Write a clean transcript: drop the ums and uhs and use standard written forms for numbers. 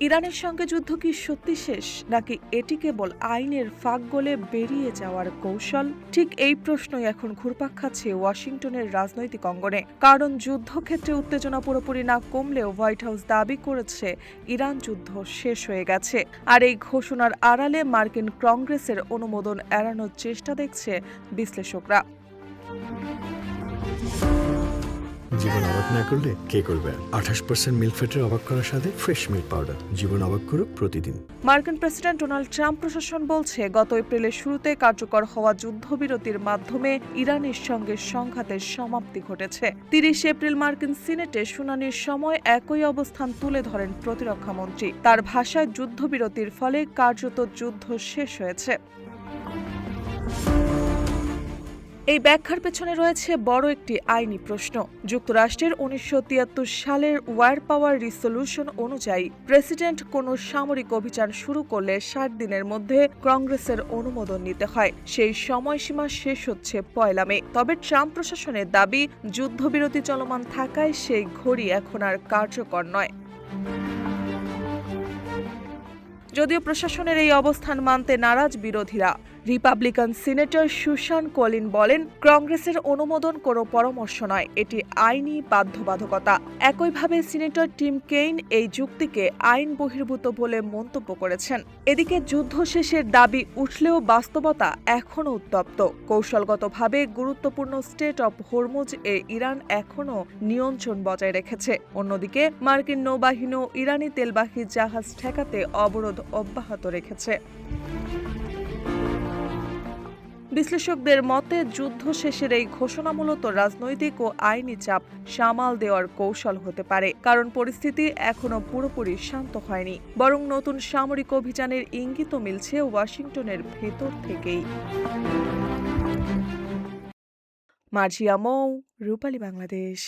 ইরানের সঙ্গে যুদ্ধ কি সত্যি শেষ, নাকি এটি কেবল আইনের ফাঁক গলে বেরিয়ে যাওয়ার কৌশল? ঠিক এই প্রশ্নই এখন ঘুরপাক খাচ্ছে ওয়াশিংটনের রাজনৈতিক অঙ্গনে। কারণ যুদ্ধক্ষেত্রে উত্তেজনা পুরোপুরি না কমলেও হোয়াইট হাউস দাবি করেছে ইরান যুদ্ধ শেষ হয়ে গেছে। আর এই ঘোষণার আড়ালে মার্কিন কংগ্রেসের অনুমোদন এড়ানোর চেষ্টা দেখছে বিশ্লেষকরা। জীবন অবাক না করলে কে করবে? 28% মিল্ক ফ্যাটের অবাক করার সাথে ফ্রেশ মিল্ক পাউডার। জীবন অবাক করুক প্রতিদিন। মার্কিন প্রেসিডেন্ট ডোনাল্ড ট্রাম্প প্রশাসন বলছে, গত এপ্রিলের শুরুতে কার্যকর হওয়া যুদ্ধবিরতির মাধ্যমে ইরানের সঙ্গে সংঘাতের সমাপ্তি ঘটেছে। 30 এপ্রিল মার্কিন সিনেটে শুনানির সময় একই অবস্থান তুলে ধরেন প্রতিরক্ষামন্ত্রী। তার ভাষায় যুদ্ধবিরতির ফলে কার্যত যুদ্ধ শেষ হয়েছে। এই ব্যাখ্যার পেছনে রয়েছে বড় একটি আইনি প্রশ্ন। যুক্তরাষ্ট্রের 1973 সালের ওয়ার পাওয়ার রিসলিউশন অনুযায়ী প্রেসিডেন্ট কোনো সামরিক অভিযান শুরু করলে 60 দিনের মধ্যে কংগ্রেসের অনুমোদন নিতে হয়। সেই সময়সীমা শেষ হচ্ছে 1 মে। তবে ট্রাম্প প্রশাসনের দাবি, যুদ্ধবিরতি চলমান থাকায় সেই ঘড়ি এখন আর কার্যকর নয়। যদিও প্রশাসনের এই অবস্থান মানতে নারাজ বিরোধীরা। রিপাবলিকান সিনেটর সুশান কলিন বলেন, কংগ্রেসের অনুমোদন কোনো পরামর্শ নয়, এটি আইনি বাধ্যবাধকতা। একইভাবে সিনেটর টিম কেইন এই যুক্তিকে আইন বহির্ভূত বলে মন্তব্য করেছেন। এদিকে যুদ্ধ শেষের দাবি উঠলেও বাস্তবতা এখনও উত্তপ্ত। কৌশলগতভাবে গুরুত্বপূর্ণ state of Hormuz A Iran এখনও নিয়ন্ত্রণ বজায় রেখেছে। অন্যদিকে মার্কিন নৌবাহিনীও ইরানি তেলবাহী জাহাজ ঠেকাতে অবরোধ অব্যাহত রেখেছে। বিশ্লেষকদের মতে, যুদ্ধ শেষের এই ঘোষণা মূলত রাজনৈতিক ও আইনি চাপ সামাল দেওয়ার কৌশল হতে পারে। কারণ পরিস্থিতি এখনো পুরোপুরি শান্ত হয়নি, বরং নতুন সামরিক অভিযানের ইঙ্গিতও মিলছে ওয়াশিংটনের ভেতর থেকেই। মার্জিয়া মৌ, রূপালী বাংলাদেশ।